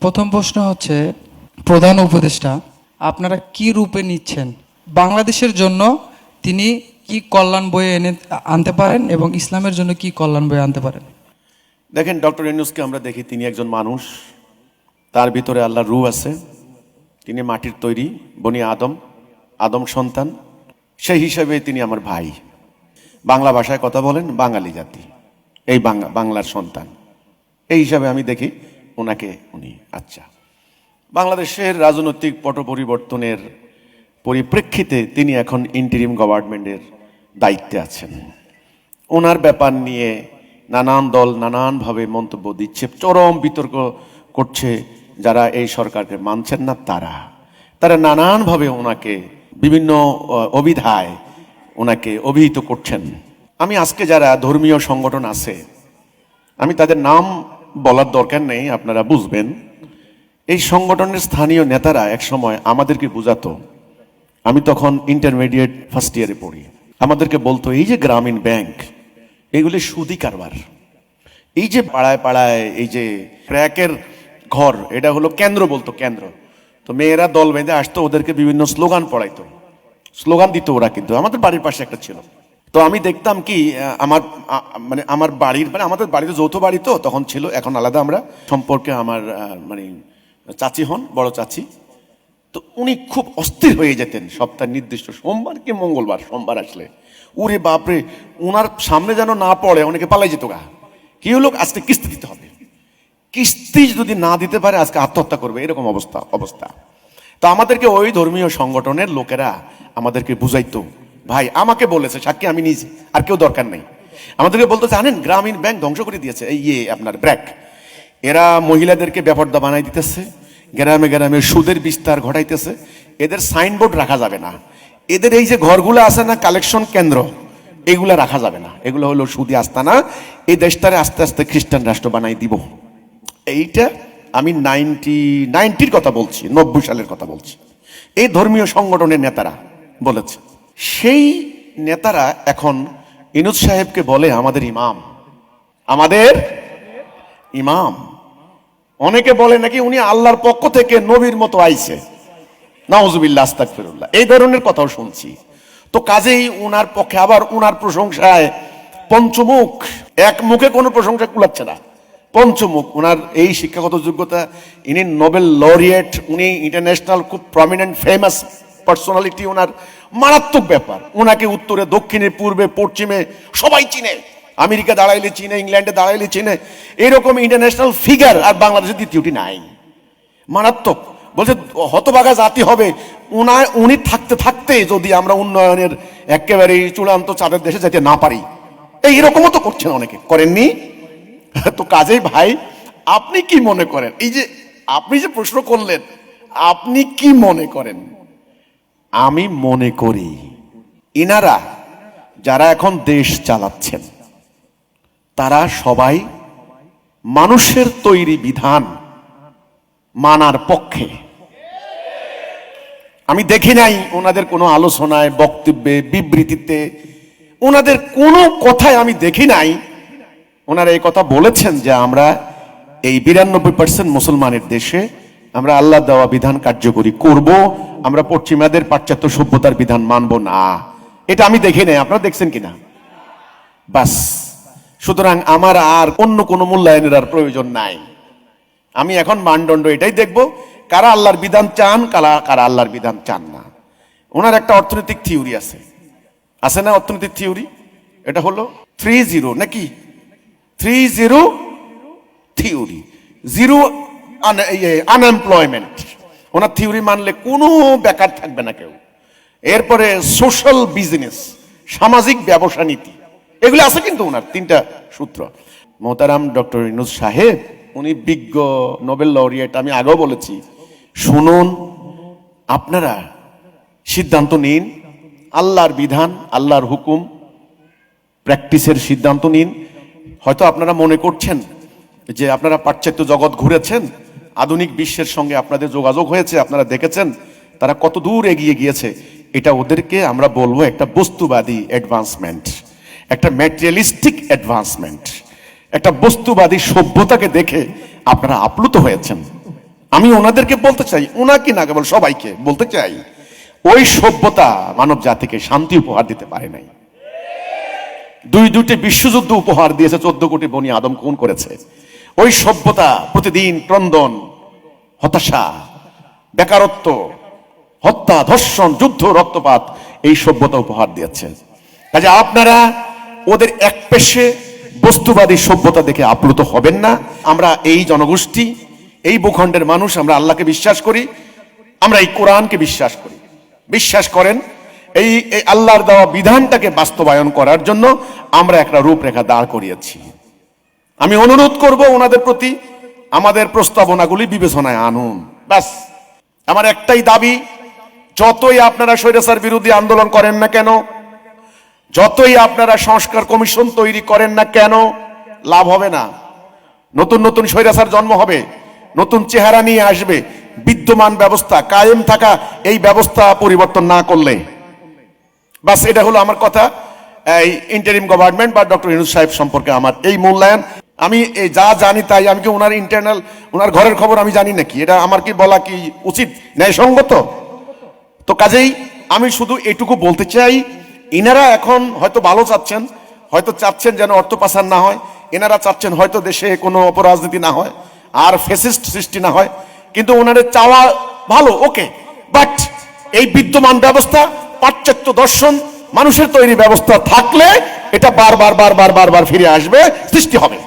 প্রথম প্রশ্ন হচ্ছে, প্রধান উপদেষ্টা আপনারা কি রূপে নিচ্ছেন? বাংলাদেশের জন্য তিনি কি কল্যাণ বয়ে আনতে পারেন এবং ইসলামের জন্য কি কল্যাণ বয়ে আনতে পারেন? দেখেন, ডক্টর ইউনূসকে আমরা দেখি তিনি একজন মানুষ, তার ভিতরে আল্লাহর রূহ আছে। তিনি মাটির তৈরি, বনি আদম সন্তান। সেই হিসাবে তিনি আমার ভাই। বাংলা ভাষায় কথা বলেন, বাঙালি জাতি, এই বাংলার সন্তান, এই হিসাবে আমি দেখি ওনাকে। উনি আচ্ছা, বাংলাদেশের রাজনৈতিক পট পরিবর্তনের পরিপ্রেক্ষিতে তিনি এখন ইন্টারিম গভর্নমেন্টের দায়িত্বে আছেন। ওনার ব্যাপার নিয়ে নানান দল নানানভাবে মন্তব্য দিচ্ছে, চরম বিতর্ক করছে। যারা এই সরকারকে মানছেন না তারা নানানভাবে ওনাকে বিভিন্ন অভিধায় ওনাকে অভিহিত করছেন। আমি আজকে যারা ধর্মীয় সংগঠন আছে, আমি তাদের নাম বলার দরকার নেই, আপনারা বুঝবেন। এই সংগঠনের স্থানীয় নেতারা একসময় আমাদেরকে বুঝাতো, আমি তখন ইন্টারমিডিয়েট ফার্স্ট ইয়ারে পড়ি, আমাদেরকে বলতো এই যে গ্রামীণ ব্যাংক, এগুলি সুদি কারবার। এই যে পাড়ায় পাড়ায় এই যে ক্র্যাকের ঘর, এটা হলো কেন্দ্র, বলতো কেন্দ্র। তো মেয়েরা দল বেঁধে আসতো, ওদেরকে বিভিন্ন স্লোগান পড়াইতো, স্লোগান দিত ওরা। কিন্তু আমাদের বাড়ির পাশে একটা ছিল। তো আমি দেখতাম কি, আমার বাড়ির আমাদের বাড়িতে যৌথ বাড়ি, তো তখন ছিল, এখন আলাদা আমরা। সম্পর্কে আমার চাচি হন, বড় চাচি। তো উনি খুব অস্থির হয়ে যেতেন সপ্তাহের নির্দিষ্ট সোমবার কি মঙ্গলবার, সোমবার আসলে ওরে বাপরে, ওনার সামনে যেন না পড়ে, অনেকে পালাই যেত গা। কি হলো, আজকে কিস্তি দিতে হবে, কিস্তি যদি না দিতে পারে আজকে আত্মহত্যা করবে, এরকম অবস্থা। তো আমাদেরকে ওই ধর্মীয় সংগঠনের লোকেরা আমাদেরকে বুঝাইতো, ভাই আমাকে বলেছে, সাক্ষী আমি নিজে, আর কেউ দরকার নেই। আমাদেরকে বলতো, জানেন গ্রামীণ ব্যাংক ধ্বংস করে দিয়েছে এই আপনার ব্র্যাক, এরা মহিলাদেরকে বেপরদা বানাই দিতেছে, গ্রামে গ্রামে সুদের বিস্তার ঘটাইতেছে, এদের সাইনবোর্ড রাখা যাবে না, এদের এই যে ঘরগুলো আছে না কালেকশন কেন্দ্র, এগুলো রাখা যাবে না, এগুলো হলো সুদি আস্তানা, এই দেশটারে আস্তে আস্তে খ্রিস্টান রাষ্ট্র বানাই দিব। এইটা আমি 90-র কথা বলছি, 90 সালের কথা বলছি। এই ধর্মীয় সংগঠনের নেতারা বলেছে। সেই নেতারা এখন ইউনূস সাহেবকে বলে আমাদের ইমাম। অনেকে বলে নাকি উনি আল্লাহর পক্ষ থেকে নবীর মতো আইছে, নাউজুবিল্লাহ, আস্তাগফিরুল্লাহ, এই ধরনের কথাও শুনছি। তো কাজেই উনার পক্ষে আবার উনার প্রশংসায় পঞ্চমুখ, এক মুখে কোনো প্রশংসা কুলাচ্ছে না, পঞ্চমুখ। উনার এই শিক্ষাগত যোগ্যতা, ইনি নোবেল লরিয়েট, উনি ইন্টারন্যাশনাল খুব প্রমিনেন্ট ফেমাস পার্সোনালিটি, ওনার মারাত্মক ব্যাপার। ওনাকে উত্তরে দক্ষিণে পূর্বে পশ্চিমে সবাই চিনে, আমেরিকা দাঁড়াইলে চিনে, ইংল্যান্ডে দাঁড়াইলে চিনে, এরকম ইন্টারন্যাশনাল ফিগার আর বাংলাদেশের দ্বিতীয়টি নাই। মারাত্মক। বলছে হতভাগা জাতি হবে উনি থাকতে থাকতে যদি আমরা উন্নয়নের একেবারে চূড়ান্ত চাঁদের দেশে যেতে না পারি। এইরকমও তো করছেন, অনেকে করেননি। তো কাজেই ভাই, আপনি কি মনে করেন, এই যে আপনি যে প্রশ্ন করলেন, আপনি কি মনে করেন? আমি মনে করি ইনারা যারা এখন দেশ চালাচ্ছেন তারা সবাই মানুষের তৈরি বিধান মানার পক্ষে। আমি দেখি নাই ওনাদের কোনো আলোচনায়, বক্তব্যে, বিবৃতিতে, ওনাদের কোনো কথায় আমি দেখি নাই ওনারা এই কথা বলেছেন যে আমরা এই 92% মুসলমানের দেশে আমরা আল্লাহ দেওয়া বিধান কার্যকরী করব, আমরা পশ্চিমাদের পাশ্চাত্য সভ্যতার বিধান মানব না। এটা আমি দেখি নাই, আপনারা দেখছেন কিনা? বাস। সুতরাং আমার আর অন্য কোনো মূল্যায়নের আর প্রয়োজন নাই। আমি এখন মানদণ্ড এটাই দেখব, কারা আল্লাহর বিধান চান, কারা আল্লাহর বিধান চান না। ওনার একটা অর্থনৈতিক থিওরি আছে না, অর্থনৈতিক থিওরি, এটা হলো 3-0 নাকি 3-0 থিওরি, জিরো আনএমপ্লয়মেন্ট। ওনার থিওরি মানলে কোনো বেকার থাকবে না কেউ। এরপরে সোশ্যাল বিজনেস, সামাজিক ব্যবসা নীতি, এগুলো আছে কিন্তু ওনার 3টা সূত্র। মোহতারাম ডক্টর ইউনূস সাহেব, উনি বিজ্ঞ নোবেল লরিয়েট, আমি আগেও বলেছি। শুনুন, আপনারা সিদ্ধান্ত নিন, আল্লাহর বিধান, আল্লাহর হুকুম প্র্যাকটিসের সিদ্ধান্ত নিন। হয়তো আপনারা মনে করছেন যে আপনারা পাশ্চাত্য জগৎ ঘুরেছেন, আধুনিক বিশ্বের সঙ্গে আপনাদের যোগাযোগ হয়েছে, আপনারা দেখেছেন তারা কত দূর এগিয়ে গিয়েছে। এটা ওদেরকে আমরা বলবো একটা বস্তুবাদী অ্যাডভান্সমেন্ট, একটা ম্যাটেরিয়ালিস্টিক অ্যাডভান্সমেন্ট, একটা বস্তুবাদী সভ্যতাকে দেখে আপনারা আপ্লুত হয়েছেন। আমি ওনাদেরকে বলতে চাই, ওনাকে না কেবল সবাইকে বলতে চাই, ওই সভ্যতা মানব জাতিকে শান্তি উপহার দিতে পারে নাই। দুইটি বিশ্বযুদ্ধ উপহার দিয়েছে, 14 কোটি বনি আদম খুন করেছে। ওই সভ্যতা প্রতিদিন ক্রন্দন, হতাশা, বেকারত্ব, হত্যা, ধর্ষণ, যুদ্ধ, রক্তপাত এই সভ্যতা উপহার দিয়েছে। কাজে আপনারা ওদের একপেশে বস্তুবাদী সভ্যতা দেখে আপ্লুত হবেন না। আমরা এই জনগোষ্ঠী, এই ভূখণ্ডের মানুষ, আমরা আল্লাহকে বিশ্বাস করি, আমরা এই কোরআনকে বিশ্বাস করি। বিশ্বাস করেন এই আল্লাহর দেওয়া বিধানটাকে বাস্তবায়ন করার জন্য আমরা একটা রূপরেখা দাঁড় করিয়েছি। আমি অনুরোধ করব ওনাদের প্রতি, আমাদের প্রস্তাবনাগুলি বিবেচনায় আনুন। ব্যাস আমার একটাই দাবি, যতই আপনারা স্বৈরাচার বিরোধী আন্দোলন করেন না কেন, যতই আপনারা সংস্কার কমিশন তৈরি করেন না কেন, লাভ হবে না। নতুন নতুন স্বৈরাচার জন্ম হবে, নতুন চেহারা নিয়ে আসবে। বিদ্যমান ব্যবস্থা কায়েম থাকা, এই ব্যবস্থা পরিবর্তন না করলে। বাস এটা হলো আমার কথা। এই ইন্টারিম গভর্নমেন্ট বা ডক্টর ইউনূস সাহেব সম্পর্কে আমার এই মূল্যায়ন। আমি এই যা জানি তাই, আমি কি ওনার ইন্টারনাল, ওনার ঘরের খবর আমি জানি নাকি? এটা আমার কি বলা কি উচিত, ন্যায়সঙ্গত? তো কাজেই আমি শুধু এটুকু বলতে চাই, ইনারা এখন হয়তো ভালো চাচ্ছেন, হয়তো চাচ্ছেন যেন অর্থ পাচার না হয়, এনারা চাচ্ছেন হয়তো দেশে কোনো অপরাজনীতি না হয়, আর ফ্যাসিস্ট সৃষ্টি না হয়। কিন্তু ওনাদের চাওয়া ভালো, ওকে, বাট এই বিদ্যমান ব্যবস্থা, পাশ্চাত্য দর্শন, মানুষের তৈরি ব্যবস্থা থাকলে এটা বারবার ফিরে আসবে, সৃষ্টি হবে।